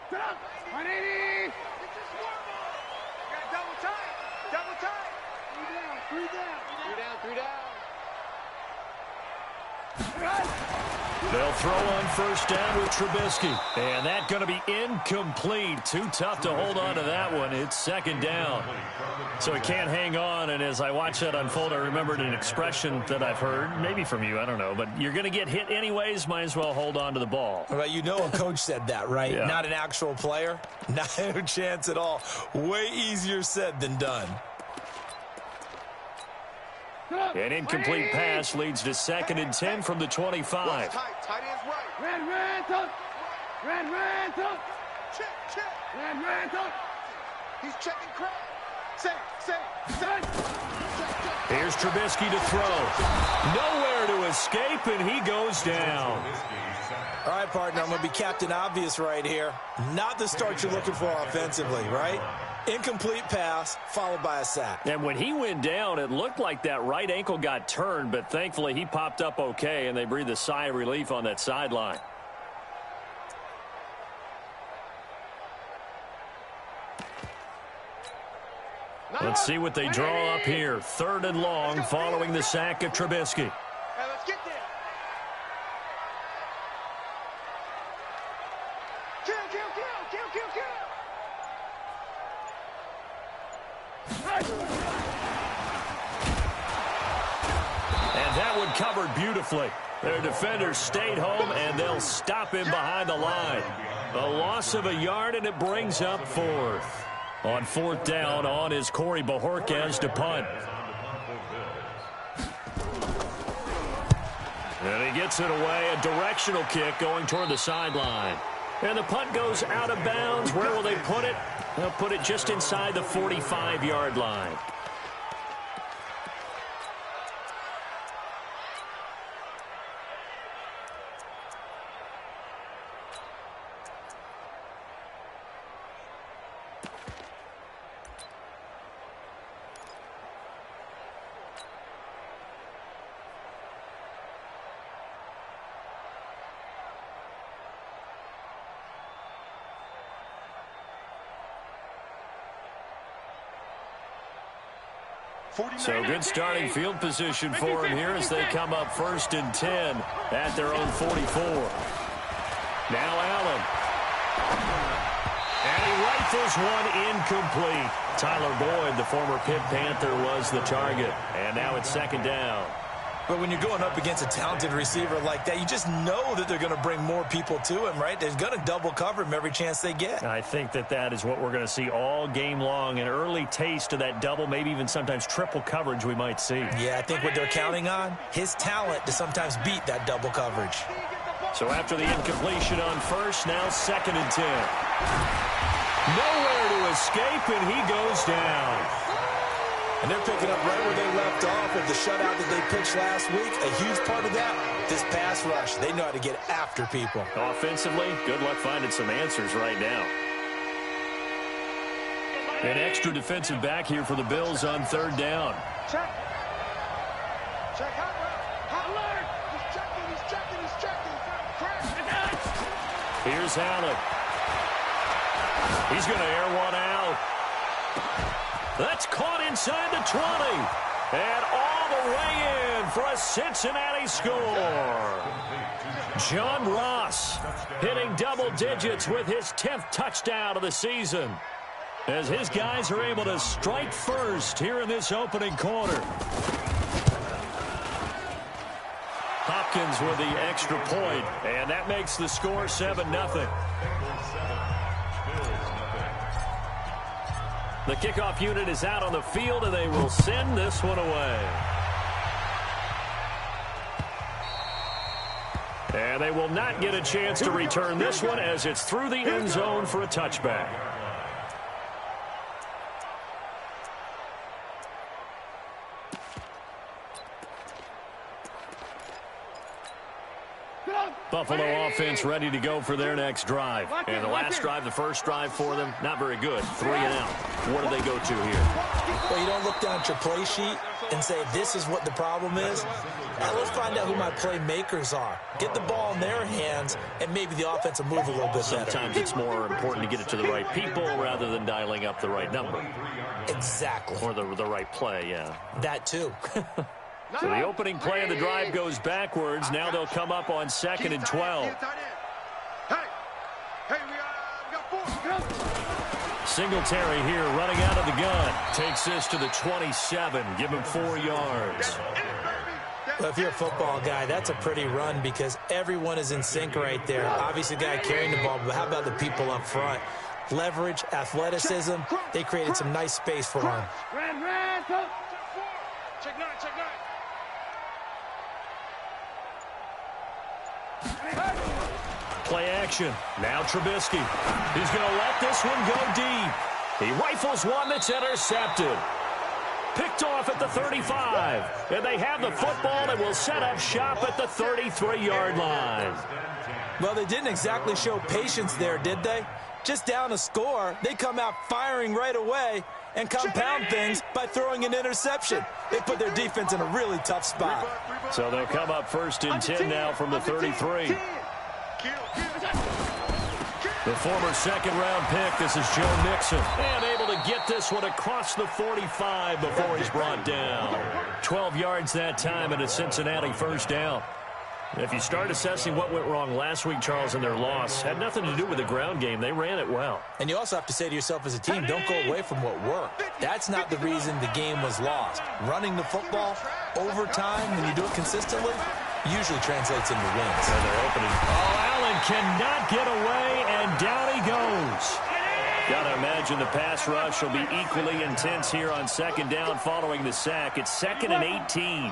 180. Double tight. Double tight. Three down. They'll throw on first down with Trubisky. And that's going to be incomplete. Too tough to hold on to that one. It's second down. So he can't hang on. And as I watch that unfold, I remembered an expression that I've heard, maybe from you, I don't know. But you're going to get hit anyways, might as well hold on to the ball. Well, you know a coach said that, right? Yeah. Not an actual player. Not a chance at all. Way easier said than done. An incomplete pass leads to 2nd and 10 from the 25. Tight end's right. Red, up. Check. Red, up. He's checking crowd. Say. Here's Trubisky to throw. Nowhere to escape, and he goes down. All right, partner, I'm going to be Captain Obvious right here. Not the start you're looking for offensively, right? Incomplete pass, followed by a sack. And when he went down, it looked like that right ankle got turned, but thankfully he popped up okay, and they breathed a sigh of relief on that sideline. Let's see what they draw up here. 3rd and long following the sack of Trubisky. Hey, let's get there. Kill. And that one covered beautifully. Their defenders stayed home, and they'll stop him behind the line. A loss of a yard, and it brings up 4th. On 4th down, on is Corey Bojorquez to punt. And he gets it away, a directional kick going toward the sideline. And the punt goes out of bounds. Where will they put it? They'll put it just inside the 45-yard line. So good starting field position for him here as they come up 1st and 10 at their own 44. Now Allen. And he rifles one incomplete. Tyler Boyd, the former Pitt Panther, was the target. And now it's 2nd down. But when you're going up against a talented receiver like that, you just know that they're going to bring more people to him, right? They're going to double cover him every chance they get. I think that is what we're going to see all game long. An early taste of that double, maybe even sometimes triple coverage we might see. Yeah, I think what they're counting on, his talent to sometimes beat that double coverage. So after the incompletion on 1st, now 2nd and 10. Nowhere to escape, and he goes down. And they're picking up right where they left off with the shutout that they pitched last week. A huge part of that, this pass rush. They know how to get after people. Offensively, good luck finding some answers right now. An extra defensive back here for the Bills on 3rd down. Check. Hot alert. He's checking. Crash. Here's Allen. He's going to air one out. That's caught inside the 20. And all the way in for a Cincinnati score. John Ross hitting double digits with his 10th touchdown of the season, as his guys are able to strike first here in this opening quarter. Hopkins with the extra point, and that makes the score 7-0. The kickoff unit is out on the field, and they will send this one away. And they will not get a chance to return this one as it's through the end zone for a touchback. Buffalo offense ready to go for their next drive. And the last drive, the first drive for them, not very good. 3 and out. What do they go to here? Well, you don't look down at your play sheet and say, this is what the problem is. Now let's find out who my playmakers are. Get the ball in their hands, and maybe the offense will move a little bit better. Sometimes it's more important to get it to the right people rather than dialing up the right number. Exactly. Or the right play, yeah. That too. So the opening play of the drive goes backwards. Now they'll come up on 2nd and 12. We got 4. Singletary here running out of the gun. Takes this to the 27. Give him 4 yards. Well, if you're a football guy, that's a pretty run because everyone is in sync right there. Obviously, the guy carrying the ball, but how about the people up front? Leverage, athleticism, they created some nice space for him. Check 9, check 9. Play action. Now Trubisky. He's going to let this one go deep. He rifles one that's intercepted. Picked off at the 35. And they have the football that will set up shop at the 33-yard line. Well, they didn't exactly show patience there, did they? Just down a score, they come out firing right away and compound things by throwing an interception. They put their defense in a really tough spot. So they'll come up 1st and 10 now from the 33. The former second-round pick, this is Joe Mixon. And able to get this one across the 45 before he's brought down. 12 yards that time and a Cincinnati first down. If you start assessing what went wrong last week, Charles, in their loss, had nothing to do with the ground game. They ran it well. And you also have to say to yourself as a team, don't go away from what worked. That's not the reason the game was lost. Running the football over time, when you do it consistently, usually translates into wins. And they're opening. Oh, Allen cannot get away, and down he goes. Got to imagine the pass rush will be equally intense here on 2nd down following the sack. It's 2nd and 18.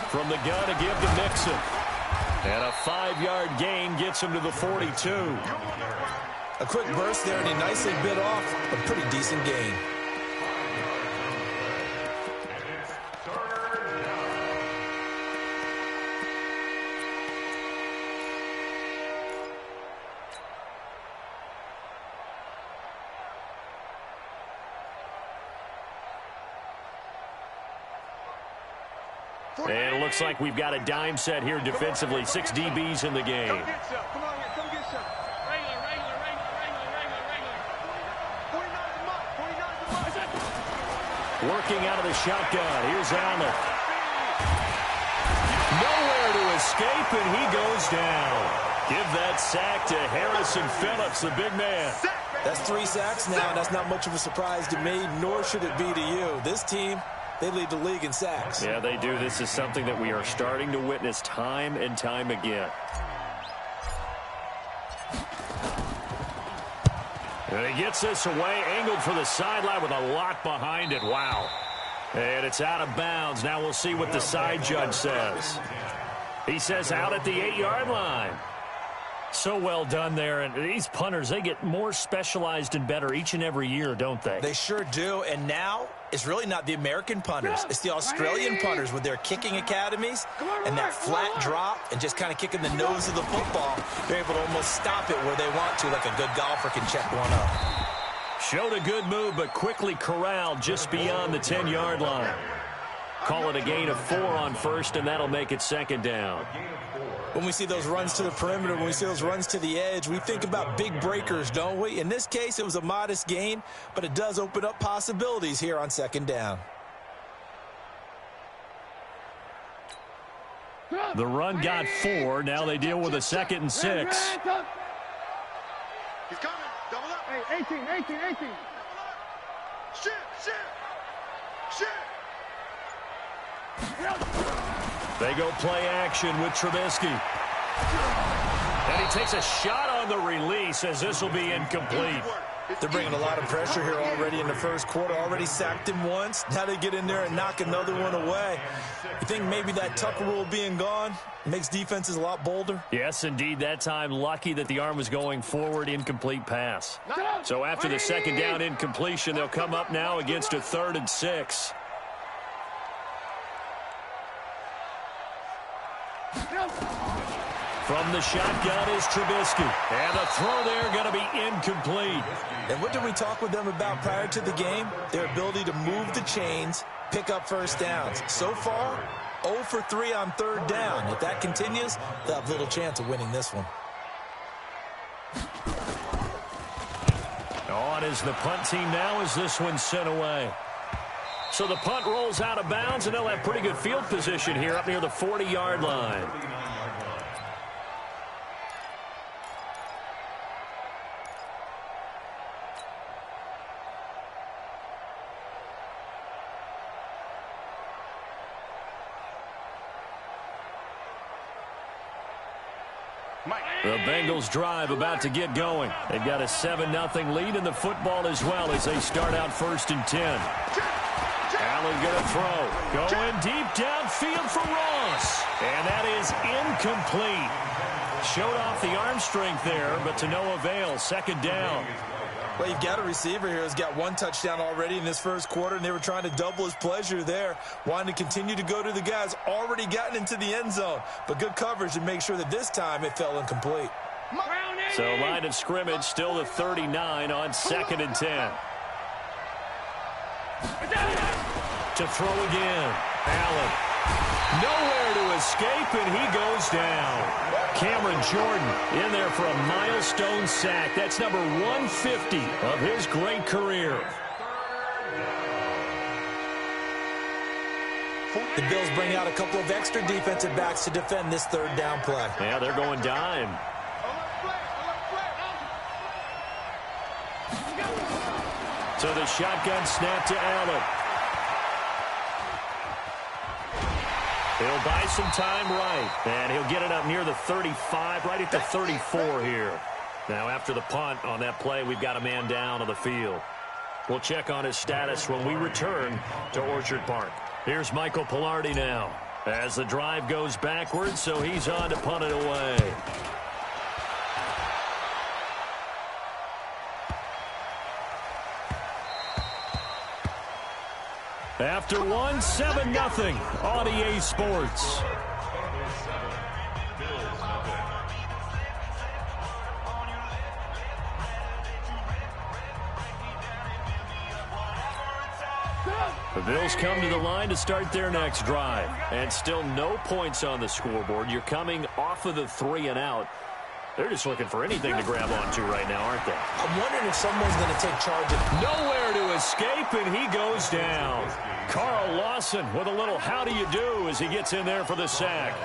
From the gun to give to Mixon. And a 5-yard gain gets him to the 42. A quick burst there, and he nicely bit off a pretty decent gain. And it looks like we've got a dime set here defensively. 6 DBs in the game. Come get some. Come on, come get some. Regular. 49's a month. 49's a month. Working out of the shotgun. Here's Allen. Nowhere to escape, and he goes down. Give that sack to Harrison Phillips, the big man. That's 3 sacks now, and that's not much of a surprise to me, nor should it be to you. This team, they lead the league in sacks. Yeah, they do. This is something that we are starting to witness time and time again. And he gets this away, angled for the sideline with a lot behind it. Wow. And it's out of bounds. Now we'll see what the side judge says. He says out at the 8-yard line. So well done there. And these punters, they get more specialized and better each and every year, don't they? They sure do. And now it's really not the American punters. It's the Australian punters with their kicking academies and that flat drop and just kind of kicking the nose of the football. They're able to almost stop it where they want to, like a good golfer can check one up. Showed a good move, but quickly corralled just beyond the 10-yard line. Call it a gain of 4 on 1st, and that'll make it 2nd down. When we see those runs to the perimeter, when we see those runs to the edge, we think about big breakers, don't we? In this case, it was a modest gain, but it does open up possibilities here on 2nd down. The run got 4. Now they deal with a 2nd and 6. He's coming. Double up. Hey, 18. Shit. They go play action with Trubisky. And he takes a shot on the release as this will be incomplete. They're bringing a lot of pressure here already in the first quarter. Already sacked him once. Now they get in there and knock another one away. You think maybe that Tucker rule being gone makes defenses a lot bolder? Yes, indeed. That time, lucky that the arm was going forward. Incomplete pass. So after the 2nd down incompletion, they'll come up now against a 3rd and 6. From the shotgun is Trubisky. And the throw there going to be incomplete. And what did we talk with them about prior to the game? Their ability to move the chains, pick up first downs. So far, 0 for 3 on third down. If that continues, they'll have little chance of winning this one. On is the punt team now as this one's sent away. So the punt rolls out of bounds, and they'll have pretty good field position here up near the 40-yard line. The Bengals drive about to get going. They've got a 7-0 lead in the football as well as they start out 1st and 10. Allen going to throw. Going deep downfield for Ross. And that is incomplete. Showed off the arm strength there, but to no avail. 2nd down. Well, you've got a receiver here who's got 1 touchdown already in this first quarter, and they were trying to double his pleasure there, wanting to continue to go to the guys already gotten into the end zone. But good coverage to make sure that this time it fell incomplete. So line of scrimmage still the 39 on 2nd and 10. To throw again. Allen. Nowhere to escape, and he goes down. Cameron Jordan in there for a milestone sack. That's number 150 of his great career. The Bills bring out a couple of extra defensive backs to defend this 3rd down play. Yeah, they're going dime. So the shotgun snap to Allen. He'll buy some time right, and he'll get it up near the 35, right at the 34 here. Now, after the punt on that play, we've got a man down on the field. We'll check on his status when we return to Orchard Park. Here's Michael Pilardi now as the drive goes backwards, so he's on to punt it away. After 1, 7-0 on EA Sports. The Bills come to the line to start their next drive. And still no points on the scoreboard. You're coming off of the 3 and out. They're just looking for anything to grab onto right now, aren't they? I'm wondering if someone's going to take charge of... Nowhere to escape, and he goes down. Carl Lawson with a little how do you do as he gets in there for the sack.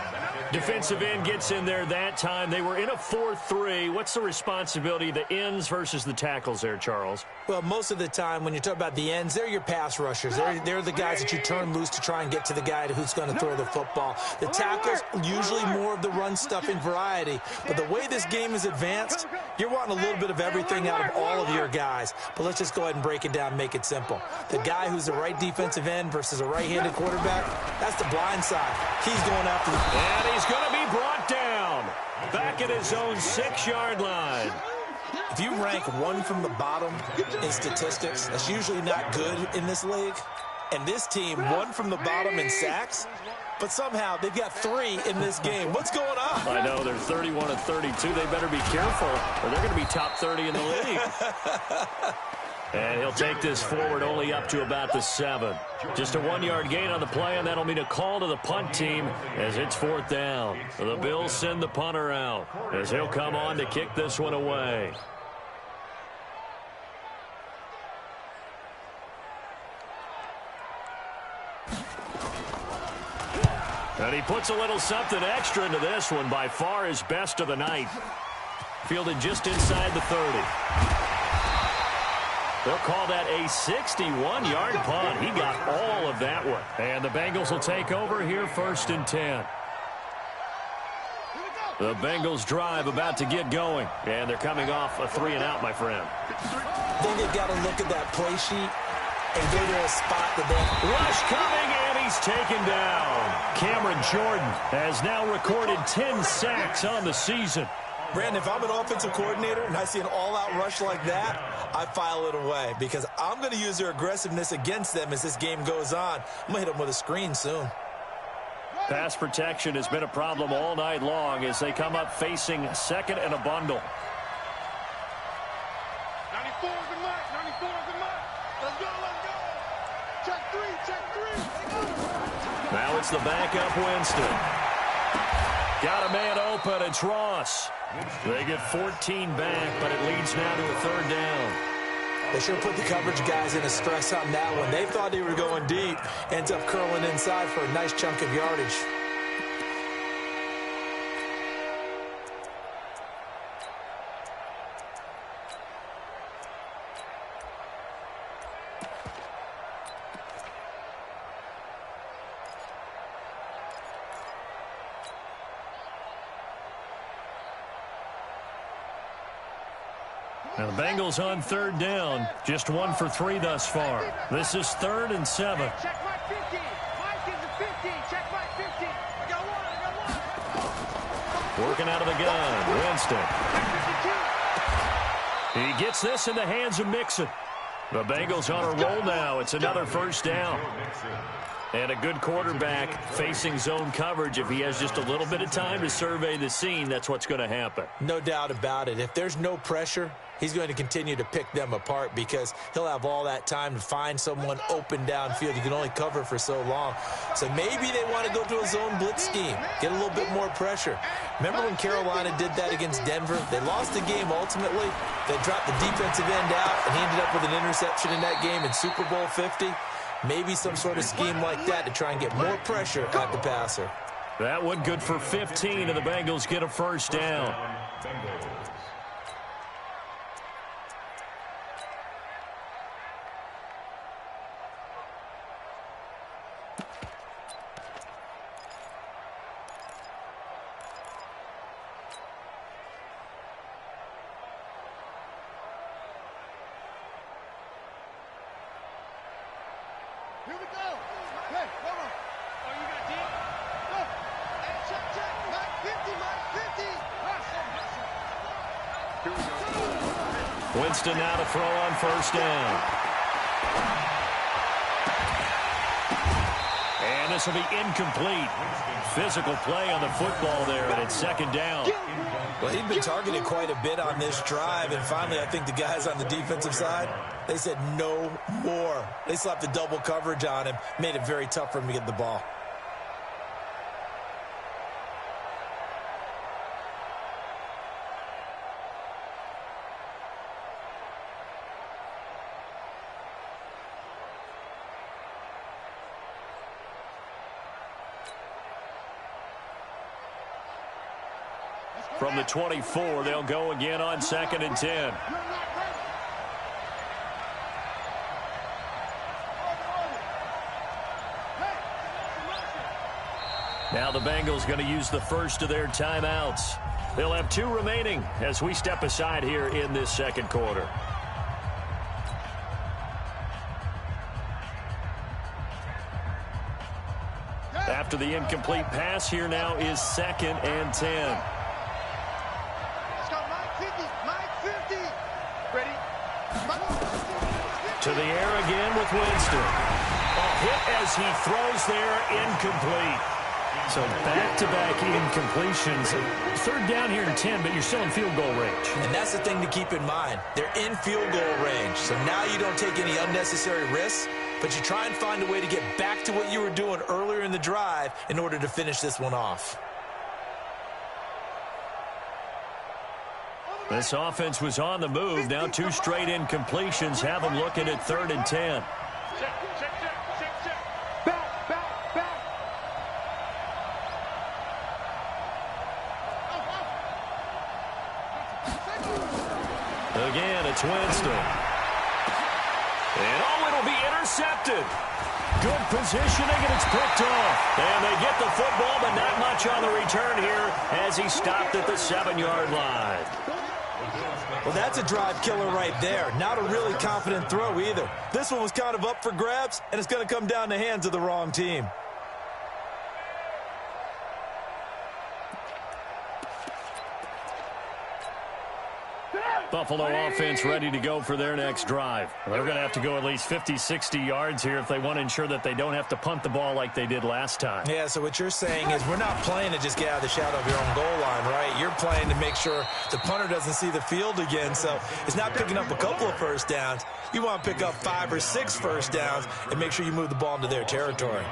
Defensive end gets in there that time. They were in a 4-3. What's the responsibility, the ends versus the tackles there, Charles? Well, most of the time when you talk about the ends, they're your pass rushers. They're the guys that you turn loose to try and get to the guy who's going to throw the football. The tackles, usually more of the run-stuffing variety. But the way this game is advanced, you're wanting a little bit of everything out of all of your guys. But let's just go ahead and break it down and make it simple. The guy who's the right defensive end versus a right-handed quarterback, that's the blind side. He's going after the... And he's going to be brought down back at his own 6-yard line. If you rank 1 from the bottom in statistics, that's usually not good in this league. And this team, 1 from the bottom in sacks, but somehow they've got 3 in this game. What's going on? I know, they're 31 and 32. They better be careful, or they're going to be top 30 in the league. And he'll take this forward only up to about the 7. Just a 1-yard gain on the play, and that'll mean a call to the punt team as it's 4th down. The Bills send the punter out as he'll come on to kick this one away. And he puts a little something extra into this one, by far his best of the night. Fielded just inside the 30. They'll call that a 61-yard punt. He got all of that one. And the Bengals will take over here 1st and 10. The Bengals drive about to get going. And they're coming off a 3 and out, my friend. I think they've got to look at that play sheet and go to a spot that they... Rush coming, and he's taken down. Cameron Jordan has now recorded 10 sacks on the season. Brandon, if I'm an offensive coordinator and I see an all-out rush like that, I file it away because I'm going to use their aggressiveness against them as this game goes on. I'm going to hit them with a screen soon. Pass protection has been a problem all night long as they come up facing second and a bundle. 94 is the mark. 94 is the mark. Let's go, let's go. Check three, check three. Now it's the backup Winston. Got a man open. It's Ross. They get 14 back, but it leads now to a third down. They should have put the coverage guys in a stress on that one. They thought they were going deep. Ends up curling inside for a nice chunk of yardage. Now the Bengals on third down. Just 1 for 3 thus far. This is 3rd and 7. Check my 50. Mike is a 50. Check my 50. I got one, I got one. Working out of the gun. Winston. He gets this in the hands of Mixon. The Bengals on a roll now. It's another first down. And a good quarterback facing zone coverage. If he has just a little bit of time to survey the scene, that's what's going to happen. No doubt about it. If there's no pressure, he's going to continue to pick them apart because he'll have all that time to find someone open downfield. You can only cover for so long. So maybe they want to go to a zone blitz scheme, get a little bit more pressure. Remember when Carolina did that against Denver? They lost the game ultimately. They dropped the defensive end out, and he ended up with an interception in that game in Super Bowl 50. Maybe some sort of scheme like that to try and get more pressure at the passer. That one good for 15, and the Bengals get a first down. Here we go. Hey, come on. Oh, you got deep? Go. Hey, check, check. Mike 50, Mike 50. Here we go. Winston now to throw on first down. And this will be incomplete. Physical play on the football there, and it's second down. Well, he'd been targeted quite a bit on this drive, and finally I think the guys on the defensive side, they said no more. They slapped the double coverage on him, made it very tough for him to get the ball. From the 24, they'll go again on 2nd and 10. Now the Bengals going to use the first of their timeouts. They'll have 2 remaining as we step aside here in this second quarter. After the incomplete pass, here now is 2nd and 10. To the air again with Winston. A hit as he throws there, incomplete. So back-to-back incompletions. 3rd down here in 10, but you're still in field goal range. And that's the thing to keep in mind. They're in field goal range. So now you don't take any unnecessary risks, but you try and find a way to get back to what you were doing earlier in the drive in order to finish this one off. This offense was on the move. Now 2 straight incompletions have them looking at 3rd and 10. Again, it's Winston. And it'll be intercepted. Good positioning, and it's picked off. And they get the football, but not much on the return here as he stopped at the 7-yard line. Well, that's a drive killer right there. Not a really confident throw either. This one was kind of up for grabs, and it's going to come down the hands of the wrong team. Buffalo offense ready to go for their next drive. They're going to have to go at least 50, 60 yards here if they want to ensure that they don't have to punt the ball like they did last time. Yeah, so what you're saying is we're not playing to just get out of the shadow of your own goal line, right? You're playing to make sure the punter doesn't see the field again. So it's not picking up a couple of first downs. You want to pick up 5 or 6 first downs and make sure you move the ball into their territory.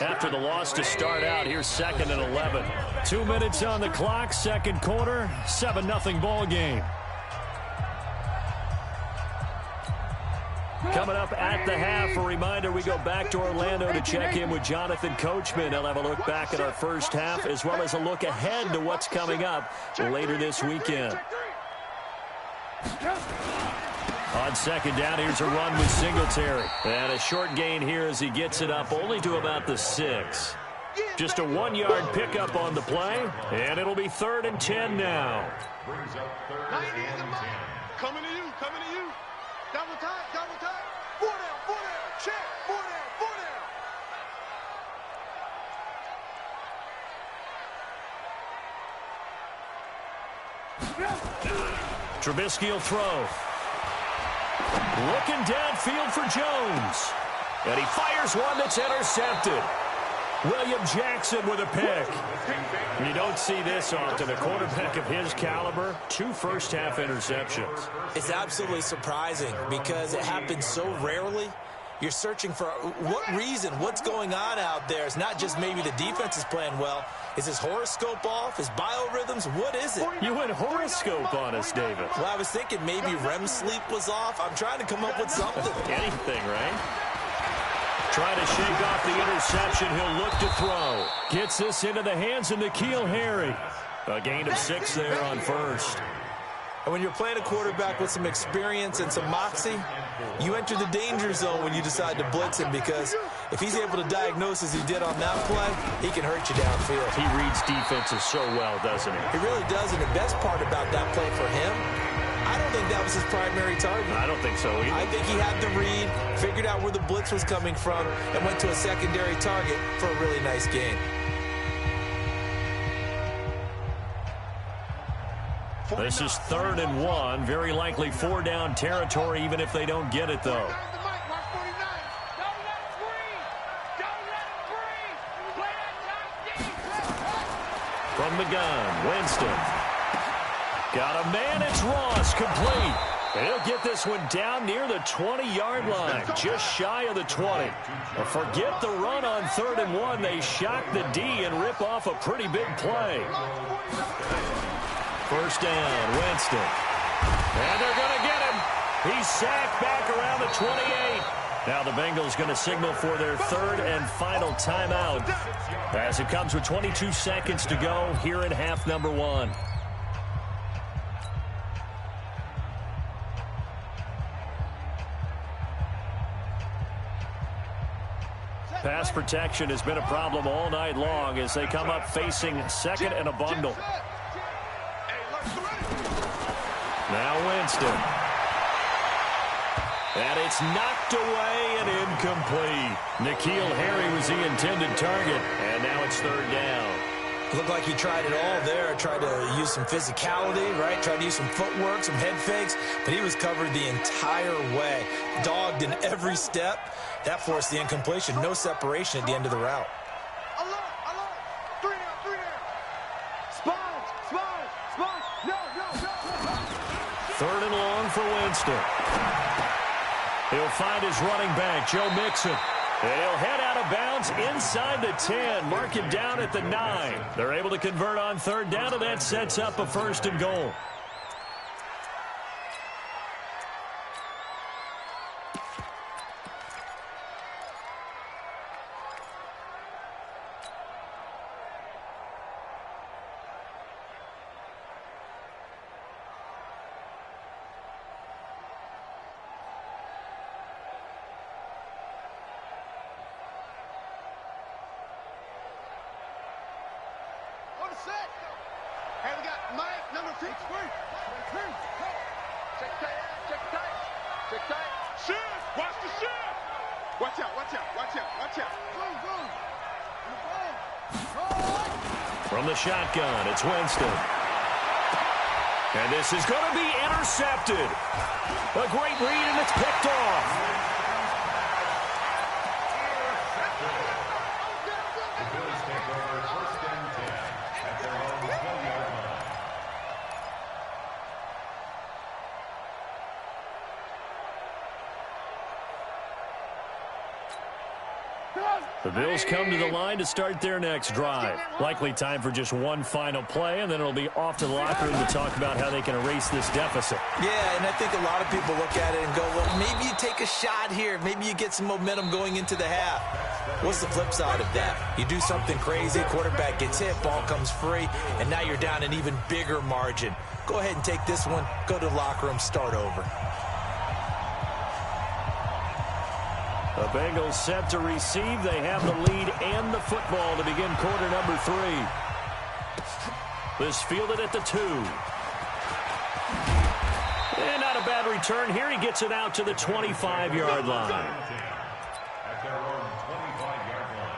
After the loss to start out, here's 2nd and 11. 2 minutes on the clock, second quarter, 7-0 ball game. Coming up at the half, a reminder, we go back to Orlando to check in with Jonathan Coachman. He'll have a look back at our first half as well as a look ahead to what's coming up later this weekend. On second down, here's a run with Singletary. And a short gain here as he gets it up only to about the 6. Just a 1-yard pickup on the play, and it'll be 3rd and 10 now. Coming to you, coming to you. Double time, double time. 4 down, check, 4 down. Trubisky will throw. Looking downfield for Jones. And he fires one that's intercepted. William Jackson with a pick. You don't see this often. A quarterback of his caliber, 2 first-half interceptions. It's absolutely surprising because it happens so rarely. You're searching for what reason, what's going on out there. It's not just maybe the defense is playing well. Is his horoscope off? His biorhythms? What is it? You went horoscope on us, David. Well, I was thinking maybe REM sleep was off. I'm trying to come up with something. Anything, right? Trying to shake off the interception. He'll look to throw. Gets this into the hands of N'Keal Harry. A gain of 6 there on first. And when you're playing a quarterback with some experience and some moxie, you enter the danger zone when you decide to blitz him, because if he's able to diagnose as he did on that play, he can hurt you downfield. He reads defenses so well, doesn't he? He really does, and the best part about that play for him, I don't think that was his primary target. I don't think so either. I think he had the read, figured out where the blitz was coming from, and went to a secondary target for a really nice gain. This is 3rd and 1. Very likely 4-down territory, even if they don't get it, though. From the gun, Winston. Got a man, it's Ross, complete. And he'll get this one down near the 20-yard line, just shy of the 20. But forget the run on 3rd and 1. They shock the D and rip off a pretty big play. First down, Winston. And they're going to get him. He's sacked back around the 28. Now the Bengals going to signal for their 3rd and final timeout as it comes with 22 seconds to go here in half number 1. Pass protection has been a problem all night long as they come up facing 2nd and a bundle. Now Winston. And it's knocked away and incomplete. N'Keal Harry was the intended target, and now it's 3rd down. Looked like he tried it all there. Tried to use some physicality, right? Tried to use some footwork, some head fakes, but he was covered the entire way. Dogged in every step. That forced the incompletion. No separation at the end of the route. Third and long for Winston. He'll find his running back, Joe Mixon. And he'll head out of bounds inside the 10. Mark him down at the 9. They're able to convert on 3rd down, and that sets up a 1st and goal. Hey, we got Mike, number 6. Check tight. Shift. Watch the shift. Watch out. From the shotgun, it's Winston. And this is going to be intercepted. A great read, and it's picked off. The Bills come to the line to start their next drive. Likely time for just one final play, and then it'll be off to the locker room to talk about how they can erase this deficit. Yeah, and I think a lot of people look at it and go, well, maybe you take a shot here. Maybe you get some momentum going into the half. What's the flip side of that? You do something crazy, quarterback gets hit, ball comes free, and now you're down an even bigger margin. Go ahead and take this one, go to the locker room, start over. The Bengals set to receive. They have the lead and the football to begin quarter number 3. This fielded at the 2. And not a bad return here. He gets it out to the 25-yard line. At their own 25-yard line.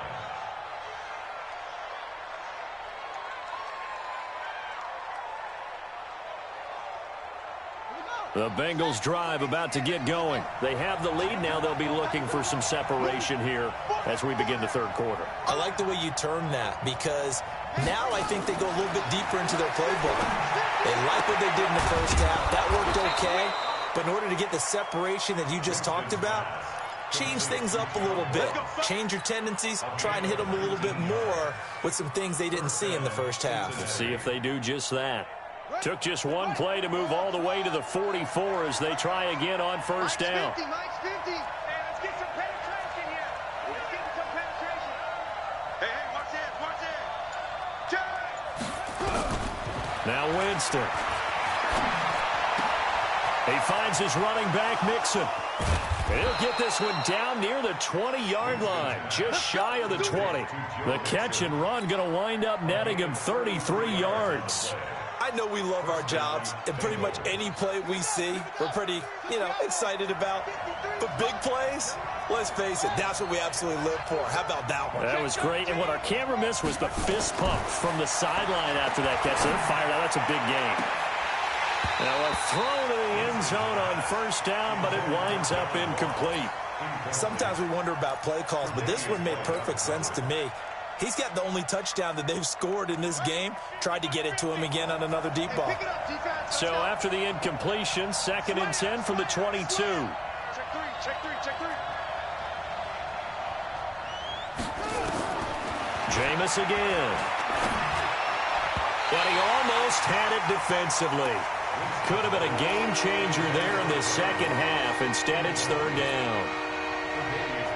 The Bengals drive about to get going. They have the lead. Now they'll be looking for some separation here as we begin the third quarter. I like the way you term that because now I think they go a little bit deeper into their playbook. They like what they did in the first half. That worked okay. But in order to get the separation that you just talked about, change things up a little bit. Change your tendencies. Try and hit them a little bit more with some things they didn't see in the first half. We'll see if they do just that. Took just one play to move all the way to the 44 as they try again on first down. Mike's 50. Hey, let's get some penetration here. Let's get some penetration. Hey, watch this, watch this. Now Winston. He finds his running back, Mixon. He'll get this one down near the 20-yard line, just shy of the 20. The catch and run going to wind up netting him 33 yards. I know we love our jobs, and pretty much any play we see, we're pretty, excited about. But big plays, let's face it, that's what we absolutely live for. How about that one? That was great, and what our camera missed was the fist pump from the sideline after that catch. They're fired out. That's a big game. Now a throw to the end zone on first down, but it winds up incomplete. Sometimes we wonder about play calls, but this one made perfect sense to me. He's got the only touchdown that they've scored in this game. Tried to get it to him again on another deep ball. So after the incompletion, 2nd and 10 from the 22. Check three. Jameis again. But he almost had it defensively. Could have been a game changer there in the second half. Instead, it's 3rd down.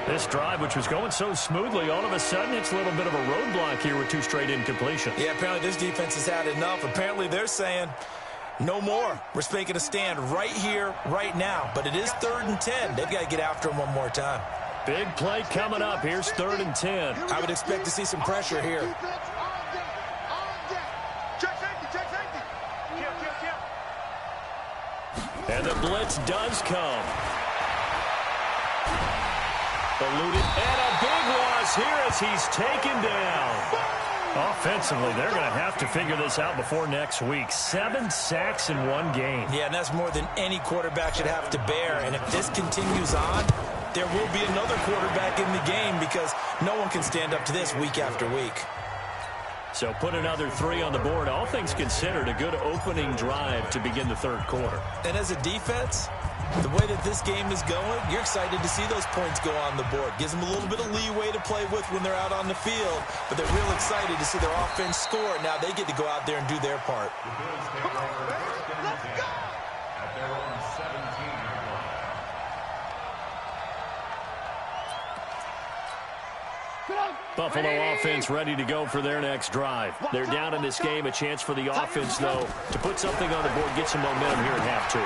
This drive, which was going so smoothly, all of a sudden it's a little bit of a roadblock here with 2 straight incompletions. Yeah, apparently this defense has had enough. Apparently they're saying, no more. We're making a stand right here, right now. But it is 3rd and 10. They've got to get after him one more time. Big play coming up. Here's 3rd and 10. I would expect to see some pressure here. Check safety. Kill. And the blitz does come. Eluded, and a big loss here as he's taken down. Offensively, they're going to have to figure this out before next week. 7 sacks in one game. Yeah, and that's more than any quarterback should have to bear. And if this continues on, there will be another quarterback in the game because no one can stand up to this week after week. So put another 3 on the board. All things considered, a good opening drive to begin the third quarter. And as a defense, the way that this game is going, you're excited to see those points go on the board. Gives them a little bit of leeway to play with when they're out on the field, but they're real excited to see their offense score. Now they get to go out there and do their part. Let's go! At their own 17-yard line. Buffalo offense ready to go for their next drive. They're down in this game. A chance for the offense, though, to put something on the board, get some momentum here at half 2.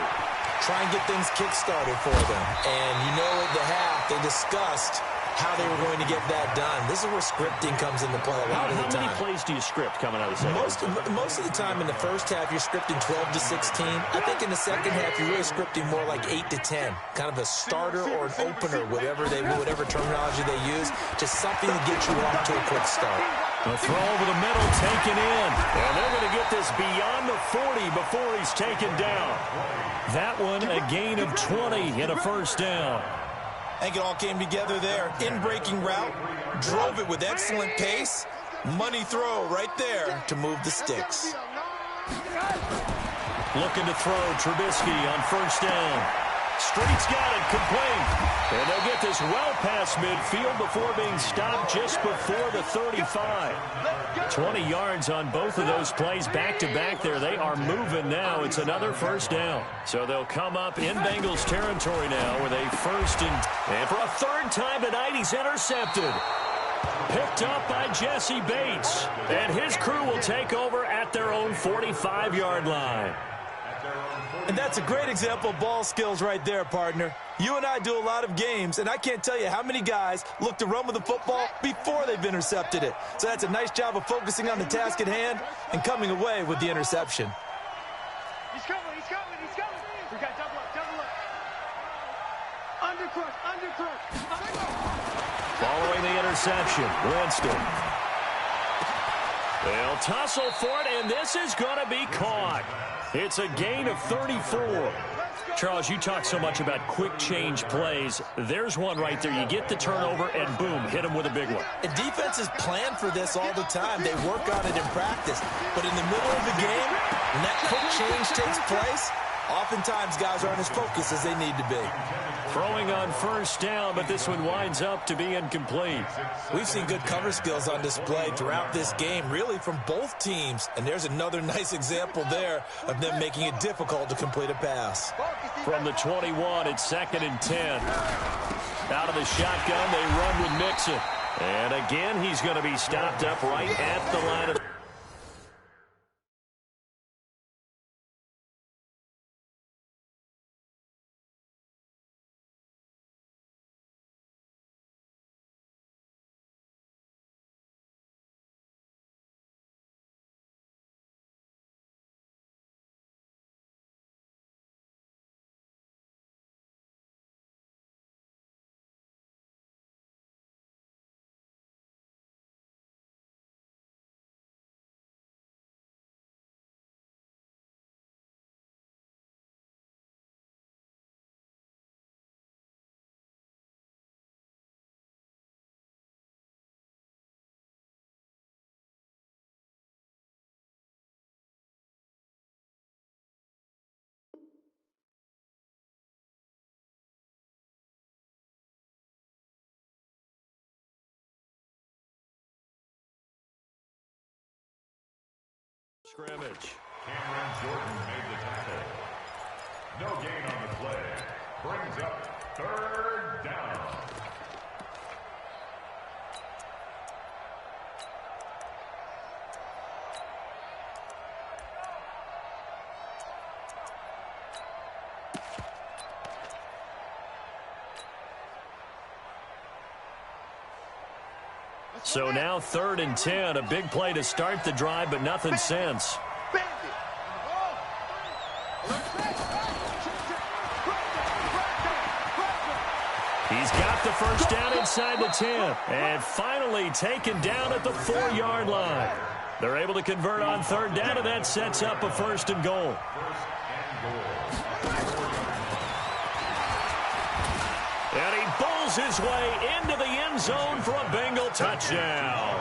Try and get things kick-started for them. And at the half, they discussed how they were going to get that done. This is where scripting comes into play a lot of the time. How many plays do you script coming out of the second? Most of the time in the first half, you're scripting 12 to 16. I think in the second half, you're really scripting more like 8 to 10. Kind of a starter or an opener, whatever terminology they use. Just something to get you off to a quick start. The throw over the middle taken in. And they're going to get this beyond the 40 before he's taken down. That one a gain of 20 and a first down. I think it all came together there. In-breaking route, drove it with excellent pace. Money throw right there to move the sticks. Looking to throw Trubisky on first down. Street's got it, complete. And they'll get this well past midfield before being stopped just before the 35. 20 yards on both of those plays back-to-back there. They are moving now. It's another first down. So they'll come up in Bengals territory now with a first and for a third time tonight, he's intercepted. Picked up by Jesse Bates. And his crew will take over at their own 45-yard line. And that's a great example of ball skills right there, partner. You and I do a lot of games, and I can't tell you how many guys look to run with the football before they've intercepted it. So that's a nice job of focusing on the task at hand and coming away with the interception. He's coming, he's coming, he's coming. We got double up, double up. Undercrush. Following the interception, Winston. They'll tussle for it, and this is going to be caught. It's a gain of 34. Charles, you talk so much about quick change plays. There's one right there. You get the turnover, and boom, hit him with a big one. And defenses plan for this all the time. They work on it in practice. But in the middle of the game, when that quick change takes place, oftentimes guys aren't as focused as they need to be. Throwing on first down, but this one winds up to be incomplete. We've seen good cover skills on display throughout this game, really from both teams. And there's another nice example there of them making it difficult to complete a pass. From the 21, it's 2nd and 10. Out of the shotgun, they run with Mixon. And again, he's going to be stopped up right at the line of scrimmage. Cameron Jordan made the tackle. No gain on the play. Brings up 3rd down. So now 3rd and 10, a big play to start the drive, but nothing since. He's got the first down inside the 10, and finally taken down at the 4-yard line. They're able to convert on 3rd down, and that sets up a 1st and goal. And he bowls his way into the end zone for a Bengal touchdown.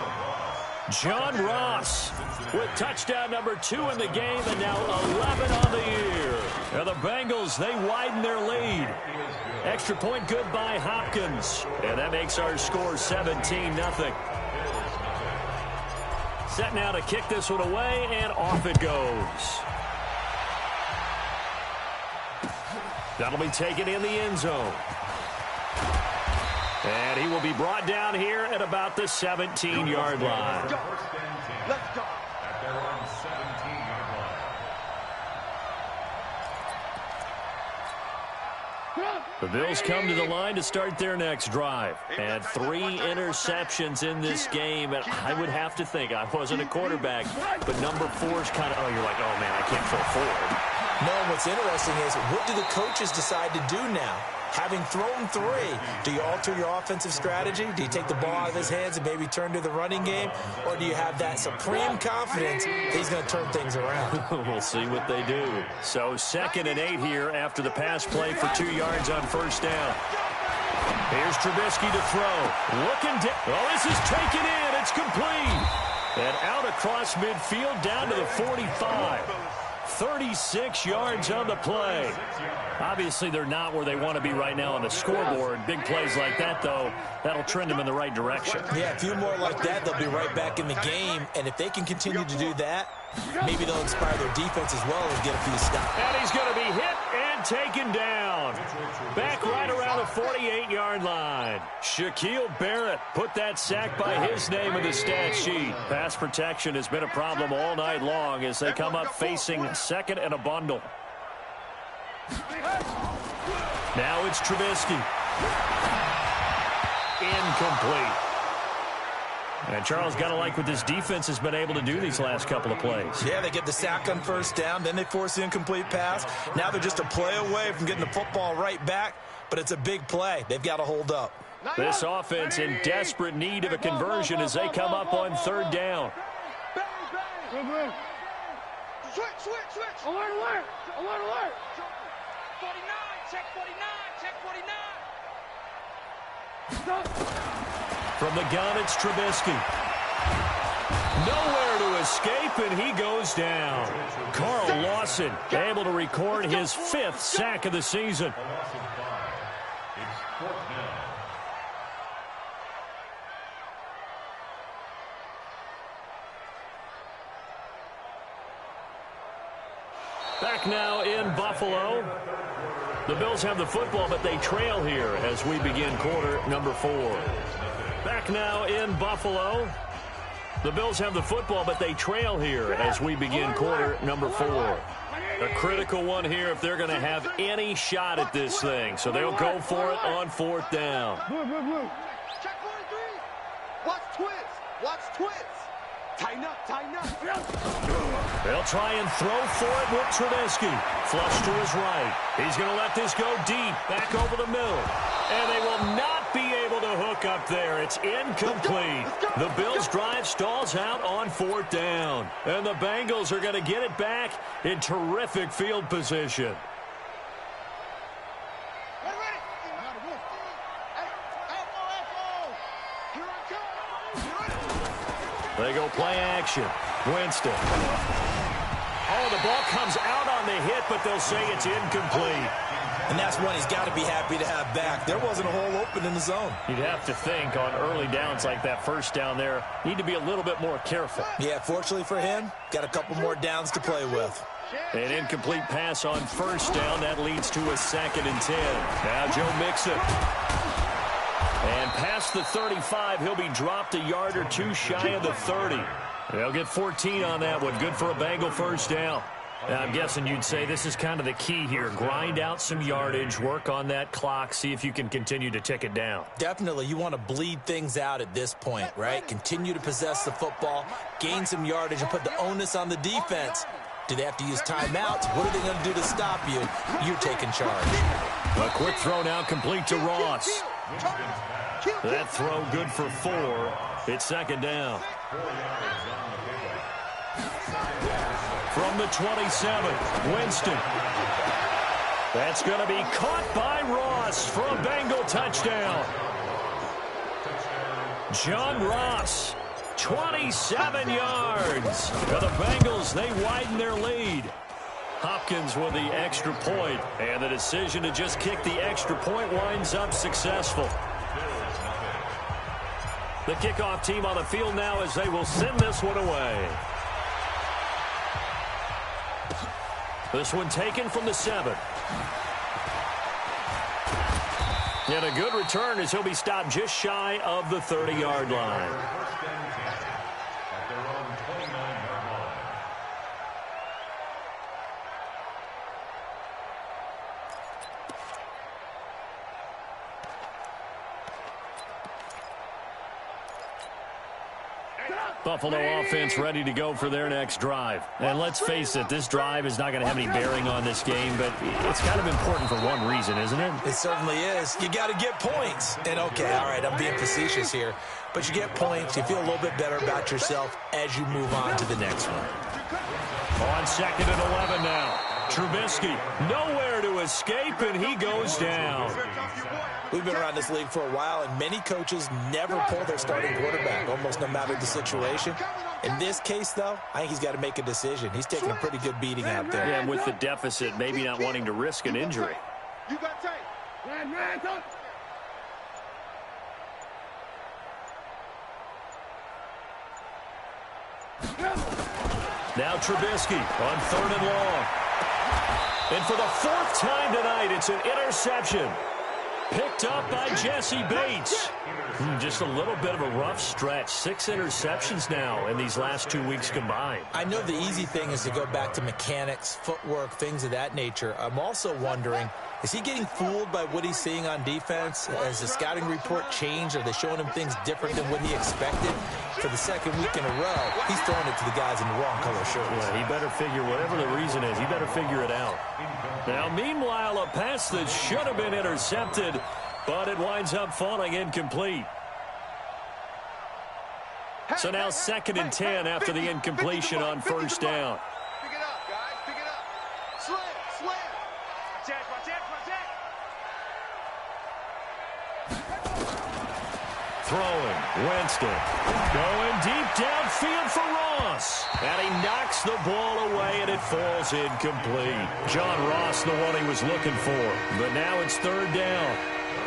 John Ross with touchdown number 2 in the game and now 11 on the year. And the Bengals, they widen their lead. Extra point good by Hopkins. And that makes our score 17-0. Set now to kick this one away, and off it goes. That'll be taken in the end zone. And he will be brought down here at about the 17-yard line. Let's go. At their own 17-yard line. The Bills come to the line to start their next drive. And 3 interceptions in this game. And I would have to think, I wasn't a quarterback, but number 4's kind of, you're like, oh, man, I can't throw forward. No, what's interesting is, what do the coaches decide to do now? Having thrown 3, do you alter your offensive strategy? Do you take the ball out of his hands and maybe turn to the running game? Or do you have that supreme confidence that he's going to turn things around? We'll see what they do. So 2nd and 8 here after the pass play for 2 yards on first down. Here's Trubisky to throw. Looking down. Oh, this is taken in. It's complete. And out across midfield down to the 45. 36 yards on the play. Obviously, they're not where they want to be right now on the scoreboard. Big plays like that, though, that'll trend them in the right direction. Yeah, a few more like that, they'll be right back in the game. And if they can continue to do that, maybe they'll inspire their defense as well and get a few stops. And he's going to be hit and taken down. Back right around the 48-yard line. Shaquille Barrett put that sack by his name in the stat sheet. Pass protection has been a problem all night long as they come up facing 2nd and a bundle. Now it's Trubisky. Incomplete. And Charles, got to like what this defense has been able to do these last couple of plays. Yeah, they get the sack on first down, then they force the incomplete pass. Now they're just a play away from getting the football right back, but it's a big play. They've got to hold up. This offense in desperate need of a conversion as they come up on 3rd down. Switch. Alert. 49, check 49, check 49. From the gun, it's Trubisky. Nowhere to escape, and he goes down. Carl Lawson able to record his 5th sack of the season. Back now in Buffalo. The Bills have the football, but they trail here as we begin quarter number 4. Back now in Buffalo. The Bills have the football, but they trail here as we begin quarter number 4. A critical one here if they're going to have any shot at this thing. So they'll go for it on 4th down. Check 43. Watch twist. Tighten up. They'll try and throw for it with Trubisky. Flush to his right. He's going to let this go deep, back over the middle. And they will not be able to hook up there. It's incomplete. The Bills' drive stalls out on 4th down. And the Bengals are going to get it back in terrific field position. They go play action. Winston. Oh, the ball comes out on the hit, but they'll say it's incomplete. And that's one he's got to be happy to have back. There wasn't a hole open in the zone. You'd have to think on early downs like that first down there, need to be a little bit more careful. Yeah, fortunately for him, got a couple more downs to play with. An incomplete pass on first down. That leads to a 2nd and 10. Now Joe Mixon. And past the 35, he'll be dropped a yard or 2 shy of the 30. They'll get 14 on that one. Good for a Bengal first down. Now, I'm guessing you'd say this is kind of the key here. Grind out some yardage, work on that clock, see if you can continue to tick it down. Definitely. You want to bleed things out at this point, right? Continue to possess the football, gain some yardage, and put the onus on the defense. Do they have to use timeouts? What are they going to do to stop you? You're taking charge. A quick throw now complete to Ross. That throw good for 4. It's 2nd down. From the 27, Winston. That's going to be caught by Ross for a Bengal touchdown. John Ross, 27 yards. For the Bengals, they widen their lead. Hopkins with the extra point, and the decision to just kick the extra point winds up successful. The kickoff team on the field now as they will send this one away. This one taken from the 7. And a good return as he'll be stopped just shy of the 30-yard line. Buffalo offense ready to go for their next drive. And let's face it, this drive is not going to have any bearing on this game, but it's kind of important for one reason, isn't it? It certainly is. You got to get points. And, okay, all right, I'm being facetious here. But you get points. You feel a little bit better about yourself as you move on to the next one. On 2nd and 11 now. Trubisky nowhere to escape, and he goes down. We've been around this league for a while, and many coaches never pull their starting quarterback, almost no matter the situation. In this case, though, I think he's got to make a decision. He's taking a pretty good beating out there. Yeah, and with the deficit, maybe not wanting to risk an injury. You got tape. Now Trubisky on 3rd and long. And for the 4th time tonight, it's an interception. Picked up by Jesse Bates. Just a little bit of a rough stretch. 6 interceptions now in these last 2 weeks combined. I know the easy thing is to go back to mechanics, footwork, things of that nature. I'm also wondering, is he getting fooled by what he's seeing on defense? Has the scouting report changed? Are they showing him things different than what he expected? For the 2nd week in a row, he's throwing it to the guys in the wrong color shirts. Yeah, he better figure, whatever the reason is, he better figure it out. Now, meanwhile, a pass that should have been intercepted, but it winds up falling incomplete. So now 2nd and 10 after the incompletion on 1st down. Pick it up, guys. Pick it up. Slam. Throwing, Winston. Going deep downfield for Ross. And he knocks the ball away, and it falls incomplete. John Ross, the one he was looking for. But now it's 3rd down.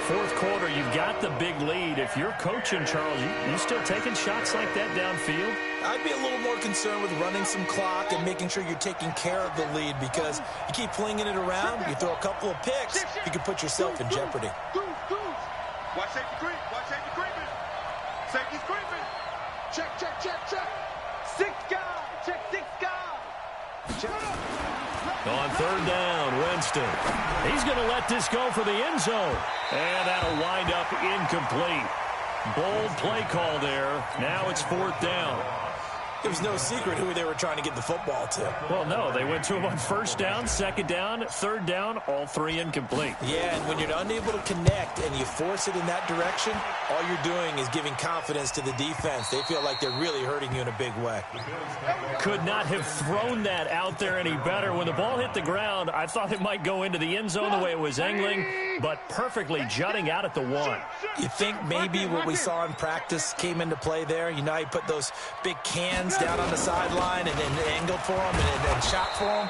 4th quarter, you've got the big lead. If you're coaching, Charles, you still taking shots like that downfield? I'd be a little more concerned with running some clock and making sure you're taking care of the lead, because you keep flinging it around, you throw a couple of picks, you can put yourself in jeopardy. Watch safety creep. Safety's creeping. Check. 6 guys. Check 6 guys. On 3rd down, Winston. He's going to let this go for the end zone. And that'll wind up incomplete. Bold play call there. Now it's 4th down. It was no secret who they were trying to get the football to. Well, no, they went to him on 1st down, 2nd down, 3rd down, all 3 incomplete. Yeah, and when you're unable to connect and you force it in that direction, all you're doing is giving confidence to the defense. They feel like they're really hurting you in a big way. Could not have thrown that out there any better. When the ball hit the ground, I thought it might go into the end zone the way it was angling, but perfectly jutting out at the 1. You think maybe what we saw in practice came into play there? You know, he put those big cans down on the sideline and then angled for him and shot for him.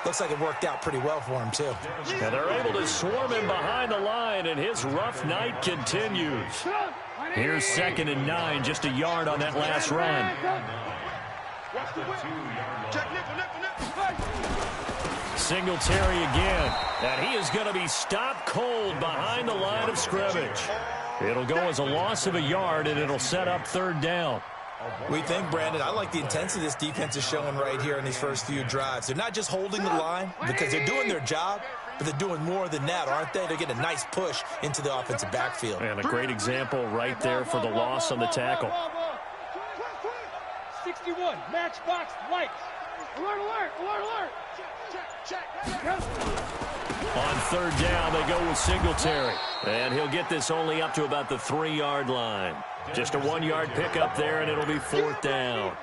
Looks like it worked out pretty well for him, too. Yeah, they're able to swarm him behind the line, and his rough night continues. Here's 2nd and 9, just a yard on that last run. Singletary again, and he is going to be stopped cold behind the line of scrimmage. It'll go as a loss of a yard, and it'll set up 3rd down. We think, Brandon, I like the intensity this defense is showing right here in these first few drives. They're not just holding the line because they're doing their job, but they're doing more than that, aren't they? They're getting a nice push into the offensive backfield. And a great example right there for the loss on the tackle. 61, matchbox lights. Alert. Check. On 3rd down, they go with Singletary. And he'll get this only up to about the 3-yard line. Just a 1-yard pickup there, and it'll be 4th down.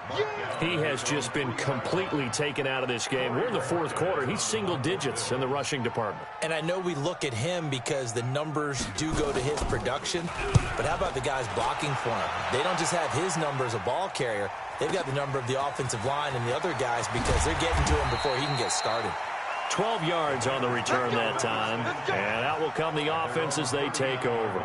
He has just been completely taken out of this game. We're in the 4th quarter. He's single digits in the rushing department. And I know we look at him because the numbers do go to his production, but how about the guys blocking for him? They don't just have his number as a ball carrier. They've got the number of the offensive line and the other guys because they're getting to him before he can get started. 12 yards on the return that time, and out will come the offense as they take over.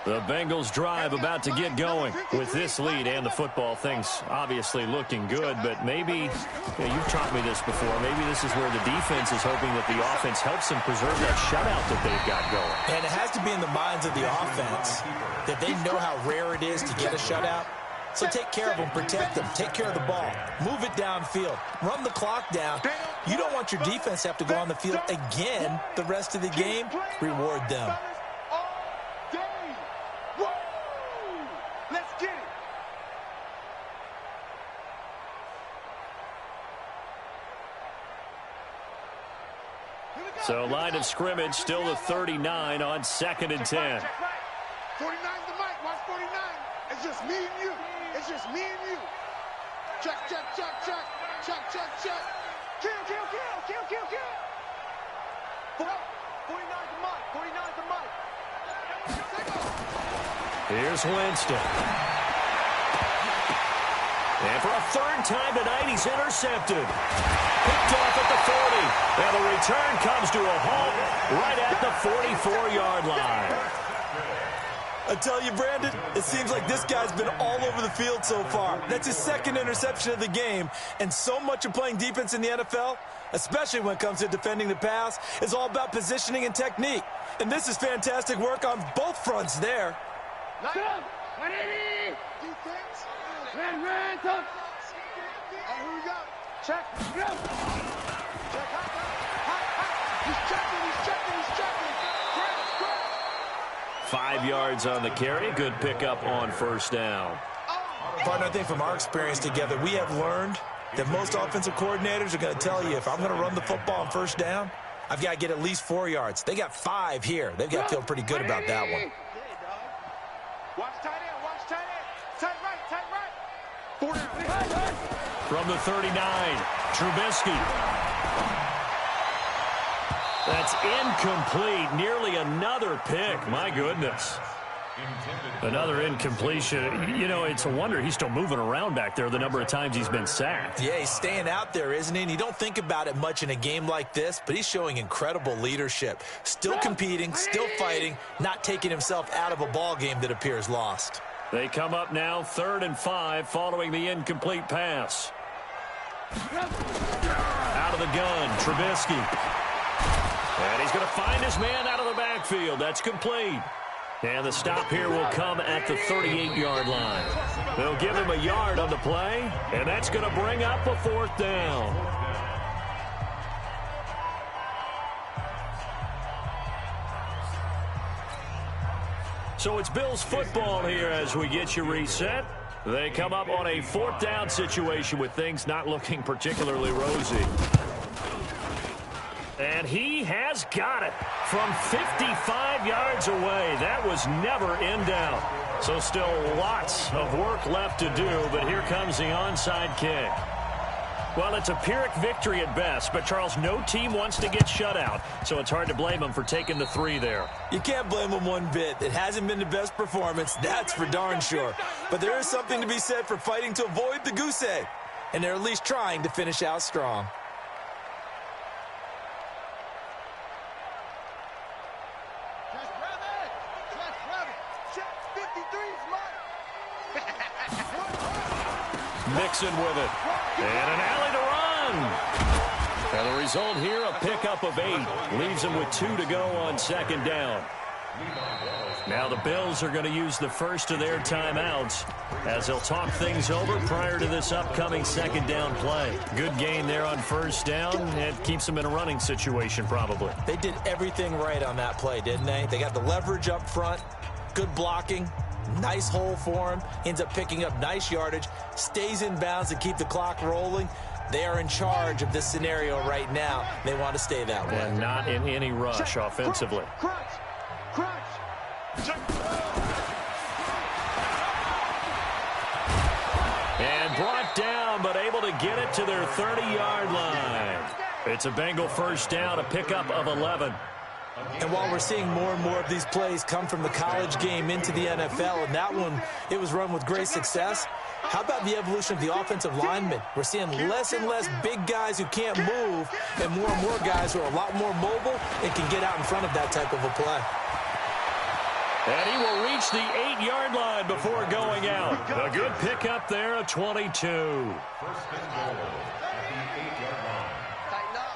The Bengals drive about to get going. With this lead and the football, things obviously looking good, but maybe, you've taught me this before, maybe this is where the defense is hoping that the offense helps them preserve that shutout that they've got going. And it has to be in the minds of the offense that they know how rare it is to get a shutout. So take care of them, protect them, take care of the ball, move it downfield, run the clock down. You don't want your defense to have to go on the field again the rest of the game. Reward them. Let's get it. So line of scrimmage still the 39 on 2nd and 10. 49's the mic. Watch 49. It's just me and you. It's just me and you. Check, check, check, check. Check, check, check. Kill, kill, kill, kill, kill, kill. 49's the mic. 49's the mic. Here's Winston. And for a 3rd time tonight, he's intercepted. Picked off at the 40. And the return comes to a halt right at the 44-yard line. I tell you, Brandon, it seems like this guy's been all over the field so far. That's his 2nd interception of the game. And so much of playing defense in the NFL, especially when it comes to defending the pass, is all about positioning and technique. And this is fantastic work on both fronts there. Defense. Red, tough. Hey, who we got? Check. Check. He's checking. 5 yards on the carry. Good pickup on 1st down. Partner, I think from our experience together, we have learned that most offensive coordinators are going to tell you, if I'm going to run the football on 1st down, I've got to get at least 4 yards. They got 5 here. They've got to feel pretty good about that one. Watch tight end. Watch tight end. Tight right. Tight right. 4 down. From the 39, Trubisky. That's incomplete. Nearly another pick. My goodness. Another incompletion. You know, it's a wonder he's still moving around back there the number of times he's been sacked. Yeah, he's staying out there, isn't he? And you don't think about it much in a game like this, but he's showing incredible leadership. Still competing, still fighting, not taking himself out of a ball game that appears lost. They come up now 3rd and 5 following the incomplete pass. Out of the gun, Trubisky. And he's going to find his man out of the backfield. That's complete. And the stop here will come at the 38-yard line. They'll give him a yard on the play, and that's going to bring up a 4th down. So it's Bills football here as we get you reset. They come up on a 4th down situation with things not looking particularly rosy. And he has got it from 55 yards away. That was never in doubt. So still lots of work left to do, but here comes the onside kick. Well, it's a Pyrrhic victory at best, but, Charles, no team wants to get shut out, so it's hard to blame them for taking the 3 there. You can't blame them one bit. It hasn't been the best performance, that's for darn sure. But there is something to be said for fighting to avoid the goose egg, and they're at least trying to finish out strong. Mixon with it. And an alley to run. And the result here, a pickup of 8. Leaves them with 2 to go on 2nd down. Now the Bills are going to use the first of their timeouts as they'll talk things over prior to this upcoming 2nd down play. Good gain there on 1st down. It keeps them in a running situation probably. They did everything right on that play, didn't they? They got the leverage up front, good blocking, nice hole for him, ends up picking up nice yardage, stays in bounds to keep the clock rolling. They are in charge of this scenario right now. They want to stay that way. And not in any rush offensively. Crunch. And brought down, but able to get it to their 30-yard line. It's a Bengal 1st down, a pickup of 11. And while we're seeing more and more of these plays come from the college game into the NFL, and that one, it was run with great success, how about the evolution of the offensive linemen? We're seeing less and less big guys who can't move and more guys who are a lot more mobile and can get out in front of that type of a play. And he will reach the 8-yard line before going out. A good pickup there, a 22. First and goal at the 8-yard line. Tighten up.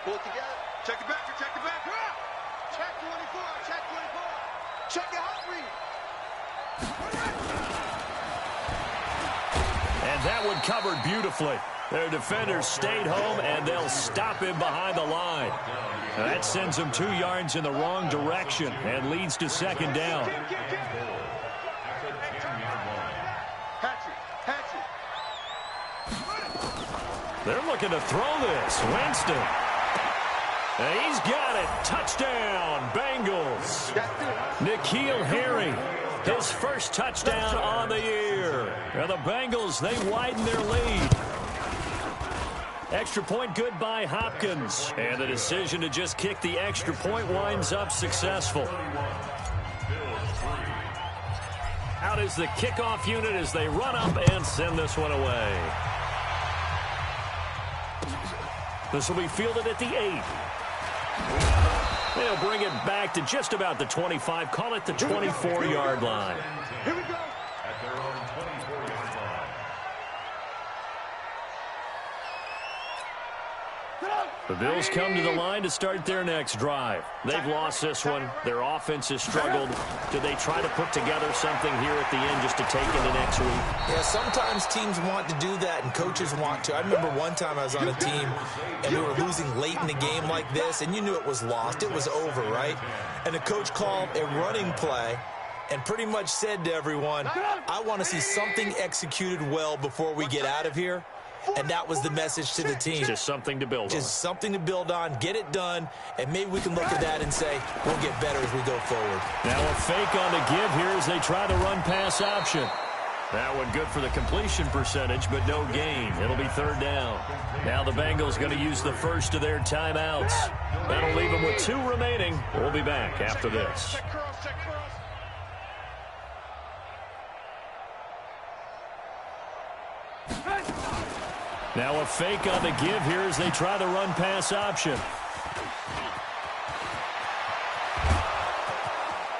Pull it together. Check it back. Check 24. Check your hot read. And that one covered beautifully. Their defenders stayed home, and they'll stop him behind the line. That sends him 2 yards in the wrong direction and leads to second down. They're looking to throw this. Winston. And he's got it. Touchdown, Bengals. N'Keal Harry, his first touchdown on the year. And the Bengals, they widen their lead. Extra point good by Hopkins. And the decision to just kick the extra point winds up successful. Out is the kickoff unit as they run up and send this one away. This will be fielded at the 8. They'll bring it back to just about the 25. Call it the 24-yard line. Here we go. At their own 24-yard line. The Bills come to the line to start their next drive. They've lost this one. Their offense has struggled. Do they try to put together something here at the end just to take into next week? Yeah, sometimes teams want to do that and coaches want to. I remember one time I was on a team and we were losing late in the game like this, and you knew it was lost. It was over, right? And the coach called a running play and pretty much said to everyone, I want to see something executed well before we get out of here. And that was the message to the team. Just something to build on. Just something to build on, get it done, and maybe we can look at that and say, we'll get better as we go forward. Now a fake on the give here as they try the run-pass option. That one good for the completion percentage, but no gain. It'll be third down. Now the Bengals going to use the first of their timeouts. That'll leave them with 2 remaining. We'll be back after this. Check cross, check cross. Now a fake on the give here as they try the run-pass option.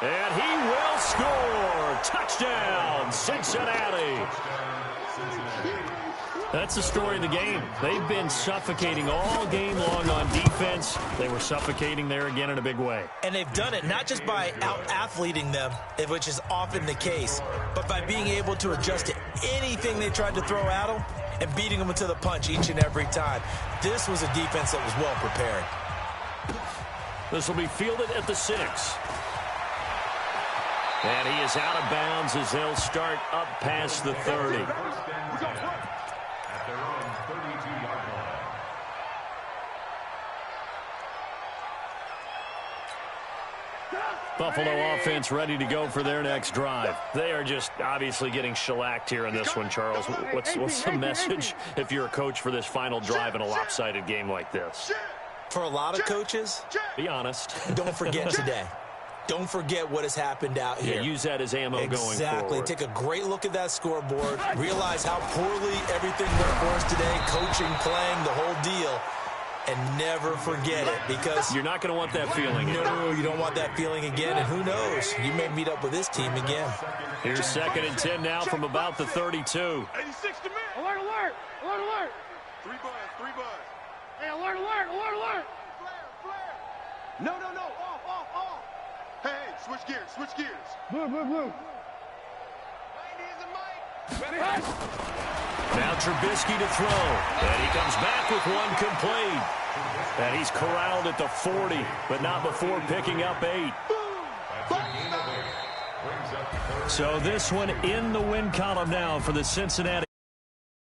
And he will score. Touchdown, Cincinnati. That's the story of the game. They've been suffocating all game long on defense. They were suffocating there again in a big way. And they've done it not just by out-athleting them, which is often the case, but by being able to adjust to anything they tried to throw at them and beating them to the punch each and every time. This was a defense that was well prepared. This will be fielded at the 6. And he is out of bounds as they'll start up past the 30. At their own 32-yard line. Buffalo offense ready to go for their next drive. They are just obviously getting shellacked here in this one, Charles. What's the message if you're a coach for this final drive in a lopsided game like this? For a lot of coaches, Be honest. don't forget today. Don't forget what has happened out here. Yeah, use that as ammo going forward. Exactly. Take a great look at that scoreboard. Realize how poorly everything went for us today. Coaching, playing, the whole deal. And never forget it, because You're not going to want that feeling. no, you don't want that feeling again. And who knows? You may meet up with this team again. Here's 2nd and 10 now from about the 32. 86 to man. Alert, alert, alert, alert. 3 buzz. Hey, alert, alert, alert, alert. Flare. No. Off. Hey, switch gears. Blue. Now Trubisky to throw. And he comes back with one complete. And he's corralled at the 40, but not before picking up 8. So this one in the win column now for the Cincinnati.